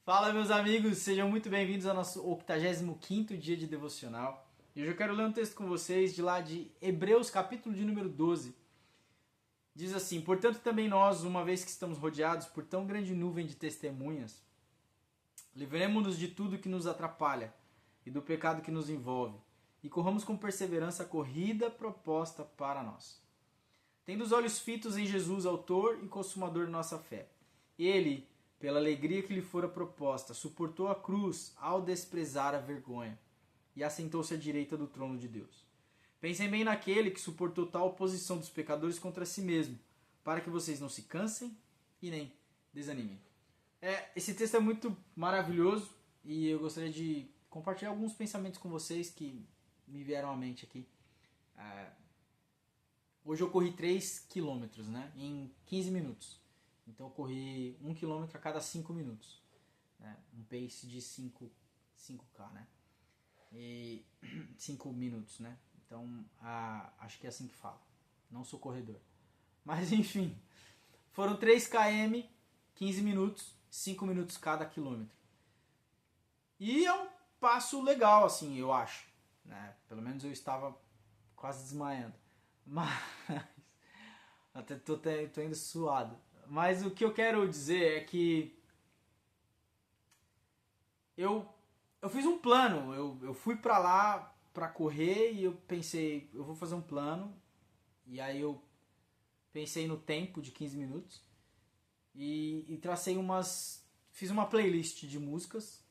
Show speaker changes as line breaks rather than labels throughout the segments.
Fala, meus amigos, sejam muito bem-vindos ao nosso 85º dia de devocional. E hoje eu quero ler um texto com vocês de lá de Hebreus, capítulo de número 12. Diz assim: portanto também nós, uma vez que estamos rodeados por tão grande nuvem de testemunhas, livremo-nos de tudo que nos atrapalha e do pecado que nos envolve, e corramos com perseverança a corrida proposta para nós. Tendo os olhos fitos em Jesus, autor e consumador de nossa fé. Ele, pela alegria que lhe fora proposta, suportou a cruz ao desprezar a vergonha e assentou-se à direita do trono de Deus. Pensem bem naquele que suportou tal oposição dos pecadores contra si mesmo, para que vocês não se cansem e nem desanimem. Esse texto é muito maravilhoso e eu gostaria de compartilhar alguns pensamentos com vocês que me vieram à mente aqui. Hoje eu corri 3 quilômetros, né, em 15 minutos. Então eu corri 1 quilômetro a cada 5 minutos. Né? Um pace de 5K, né? E 5 minutos, né? Então acho que é assim que fala. Não sou corredor. Mas enfim, foram 3 km, 15 minutos, 5 minutos cada quilômetro. E é um passo legal, assim, eu acho. Né? Pelo menos eu estava quase desmaiando. Mas até tô indo suado. Mas o que eu quero dizer é que eu fiz um plano. Eu fui pra lá pra correr e eu pensei, eu vou fazer um plano. E aí eu pensei no tempo de 15 minutos e tracei fiz uma playlist de músicas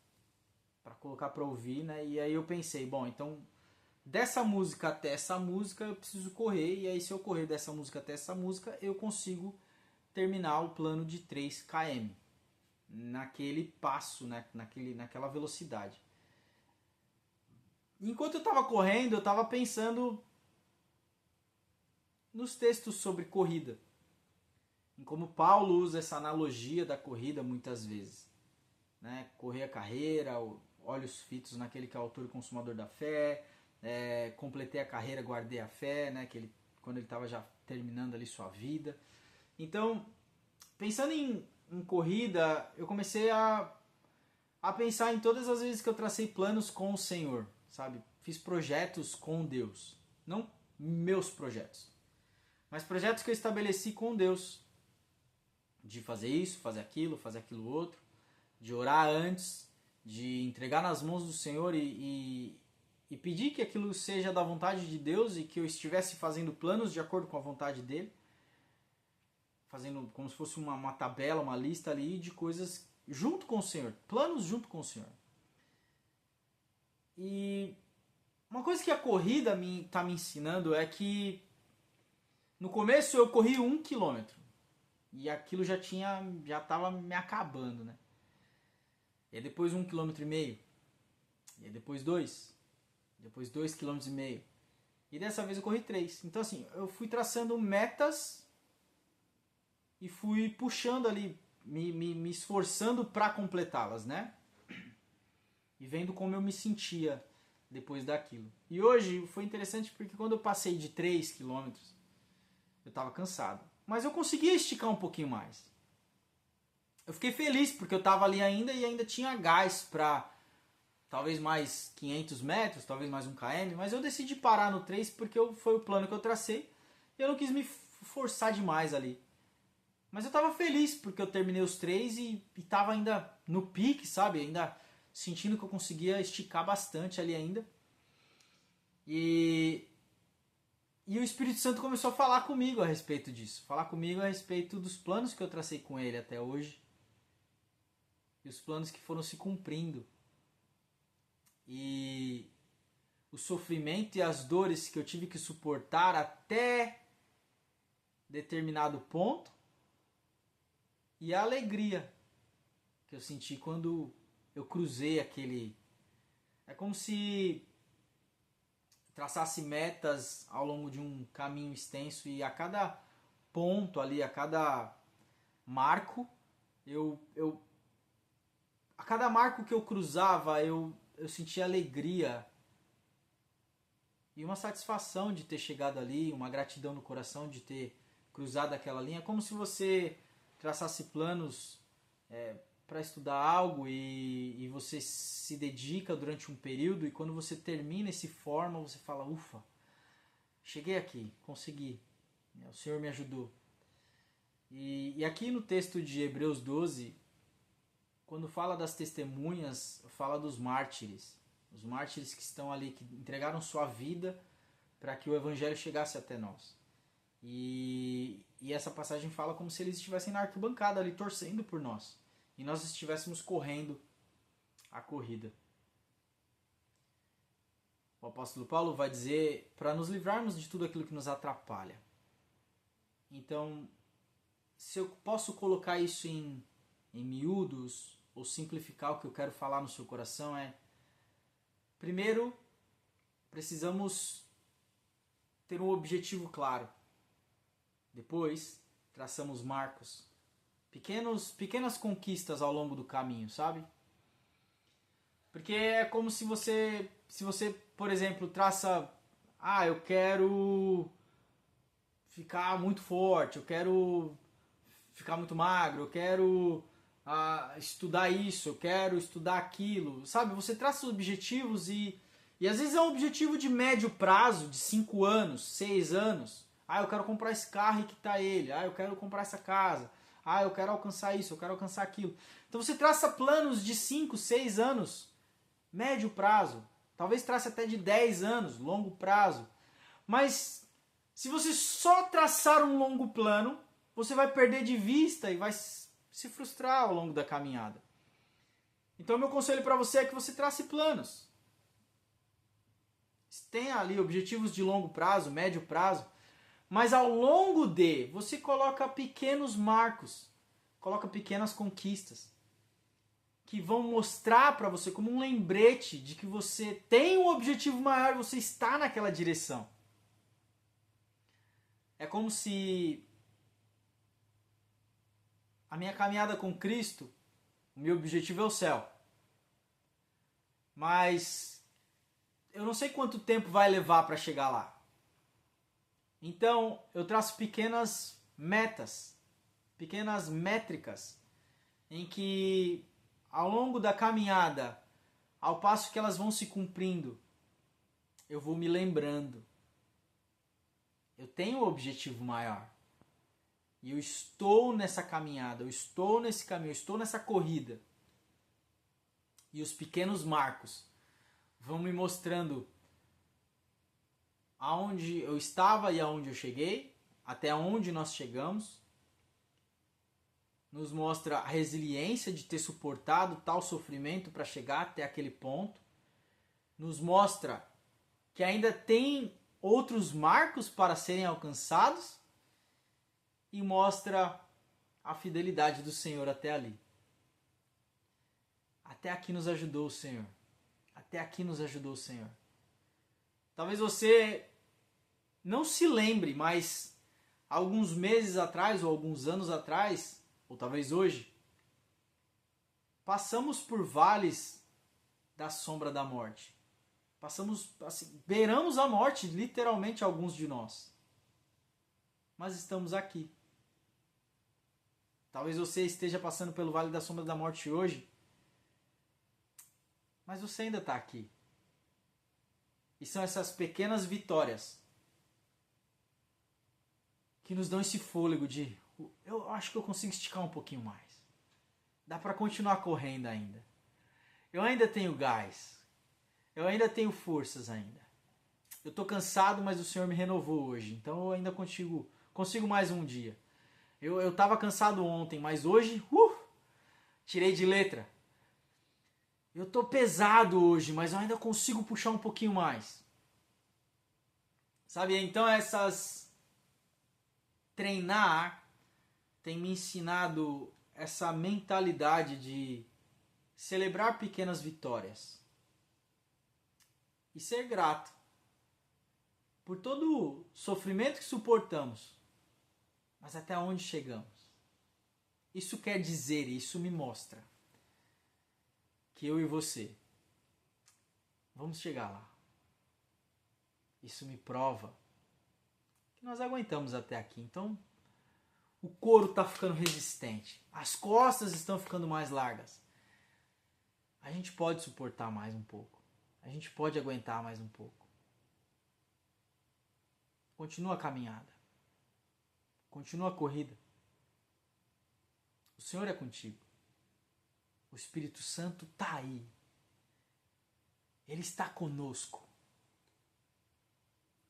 pra colocar pra ouvir, né? E aí eu pensei, bom, então dessa música até essa música eu preciso correr. E aí se eu correr dessa música até essa música eu consigo terminar o plano de 3 km naquele passo, né? naquela velocidade. Enquanto eu estava correndo, eu estava pensando nos textos sobre corrida, em como Paulo usa essa analogia da corrida muitas vezes, né? Correr a carreira, olhos fitos naquele que é o autor e consumador da fé, completei a carreira, guardei a fé, né? Quando ele estava já terminando ali sua vida. Então, pensando em corrida, eu comecei a pensar em todas as vezes que eu tracei planos com o Senhor, sabe? Fiz projetos com Deus. Não meus projetos, mas projetos que eu estabeleci com Deus. De fazer isso, fazer aquilo outro. De orar antes, de entregar nas mãos do Senhor e pedir que aquilo seja da vontade de Deus e que eu estivesse fazendo planos de acordo com a vontade dele. Fazendo como se fosse uma tabela, uma lista ali de coisas junto com o Senhor. Planos junto com o Senhor. E uma coisa que a corrida está me ensinando é que no começo eu corri 1 quilômetro. E aquilo já estava me acabando, né? E aí depois 1,5 km. E aí depois 2. Depois 2,5 km. E dessa vez eu corri 3. Então assim, eu fui traçando metas e fui puxando ali, me esforçando para completá-las, né? E vendo como eu me sentia depois daquilo. E hoje foi interessante porque quando eu passei de 3 quilômetros, eu estava cansado. Mas eu conseguia esticar um pouquinho mais. Eu fiquei feliz porque eu estava ali ainda e ainda tinha gás para talvez mais 500 metros, talvez mais 1 km. Mas eu decidi parar no 3 porque foi o plano que eu tracei. E eu não quis me forçar demais ali. Mas eu estava feliz porque eu terminei os 3 e estava ainda no pique, sabe? Ainda sentindo que eu conseguia esticar bastante ali ainda. E o Espírito Santo começou a falar comigo a respeito disso. Falar comigo a respeito dos planos que eu tracei com ele até hoje. E os planos que foram se cumprindo. E o sofrimento e as dores que eu tive que suportar até determinado ponto. E a alegria que eu senti quando eu cruzei aquele... É como se traçasse metas ao longo de um caminho extenso e a cada ponto ali, a cada marco, a cada marco que eu cruzava, eu sentia alegria e uma satisfação de ter chegado ali, uma gratidão no coração de ter cruzada aquela linha. É como se você traçasse planos para estudar algo e você se dedica durante um período e quando você termina e se forma, você fala, ufa, cheguei aqui, consegui, o Senhor me ajudou. E aqui no texto de Hebreus 12, quando fala das testemunhas, fala dos mártires. Os mártires que estão ali, que entregaram sua vida para que o evangelho chegasse até nós. E essa passagem fala como se eles estivessem na arquibancada ali, torcendo por nós. E nós estivéssemos correndo a corrida. O apóstolo Paulo vai dizer para nos livrarmos de tudo aquilo que nos atrapalha. Então, se eu posso colocar isso em miúdos, ou simplificar o que eu quero falar no seu coração primeiro, precisamos ter um objetivo claro. Depois, traçamos marcos. Pequenas conquistas ao longo do caminho, sabe? Porque é como se você, por exemplo, traça, eu quero ficar muito forte, eu quero ficar muito magro, eu quero estudar isso, eu quero estudar aquilo, sabe? Você traça objetivos e às vezes é um objetivo de médio prazo, de 5 anos, 6 anos. Eu quero comprar esse carro e quitar ele. Eu quero comprar essa casa. Eu quero alcançar isso, eu quero alcançar aquilo. Então você traça planos de 5, 6 anos, médio prazo. Talvez trace até de 10 anos, longo prazo. Mas se você só traçar um longo plano, você vai perder de vista e vai se frustrar ao longo da caminhada. Então meu conselho para você é que você trace planos. Tenha ali objetivos de longo prazo, médio prazo, mas ao longo você coloca pequenos marcos, coloca pequenas conquistas, que vão mostrar para você como um lembrete de que você tem um objetivo maior, você está naquela direção. É como se a minha caminhada com Cristo, o meu objetivo é o céu. Mas eu não sei quanto tempo vai levar para chegar lá. Então, eu traço pequenas metas, pequenas métricas, em que ao longo da caminhada, ao passo que elas vão se cumprindo, eu vou me lembrando. Eu tenho um objetivo maior. E eu estou nessa caminhada, eu estou nesse caminho, eu estou nessa corrida. E os pequenos marcos vão me mostrando aonde eu estava e aonde eu cheguei, até onde nós chegamos. Nos mostra a resiliência de ter suportado tal sofrimento para chegar até aquele ponto. Nos mostra que ainda tem outros marcos para serem alcançados. E mostra a fidelidade do Senhor até ali. Até aqui nos ajudou o Senhor. Até aqui nos ajudou o Senhor. Talvez você não se lembre, mas alguns meses atrás, ou alguns anos atrás, ou talvez hoje, passamos por vales da sombra da morte. Beiramos a morte, literalmente, alguns de nós. Mas estamos aqui. Talvez você esteja passando pelo vale da sombra da morte hoje, mas você ainda está aqui. E são essas pequenas vitórias que nos dão esse fôlego de, eu acho que eu consigo esticar um pouquinho mais. Dá para continuar correndo ainda. Eu ainda tenho gás. Eu ainda tenho forças ainda. Eu estou cansado, mas o Senhor me renovou hoje. Então eu ainda consigo mais um dia. Eu estava cansado ontem, mas hoje, tirei de letra. Eu estou pesado hoje, mas eu ainda consigo puxar um pouquinho mais. Sabe, então treinar tem me ensinado essa mentalidade de celebrar pequenas vitórias. E ser grato por todo o sofrimento que suportamos. Mas até onde chegamos? Isso quer dizer, isso me mostra que eu e você vamos chegar lá. Isso me prova que nós aguentamos até aqui. Então, o couro está ficando resistente, as costas estão ficando mais largas. A gente pode suportar mais um pouco. A gente pode aguentar mais um pouco. Continua a caminhada. Continua a corrida. O Senhor é contigo. O Espírito Santo está aí. Ele está conosco.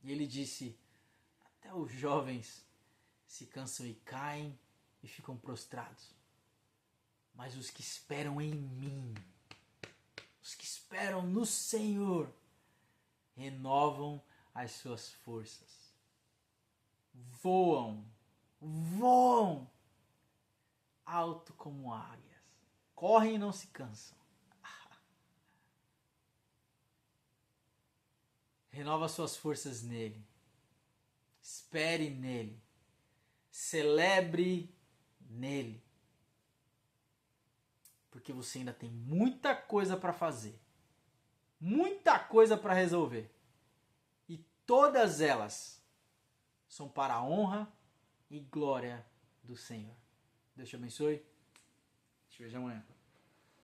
E ele disse: até os jovens se cansam e caem e ficam prostrados. Mas os que esperam em mim, os que esperam no Senhor, renovam as suas forças. Voam alto como águias. Correm e não se cansam. Renova suas forças nele. Espere nele. Celebre nele. Porque você ainda tem muita coisa para fazer. Muita coisa para resolver. E todas elas são para a honra e glória do Senhor. Deus te abençoe. Te vejo amanhã.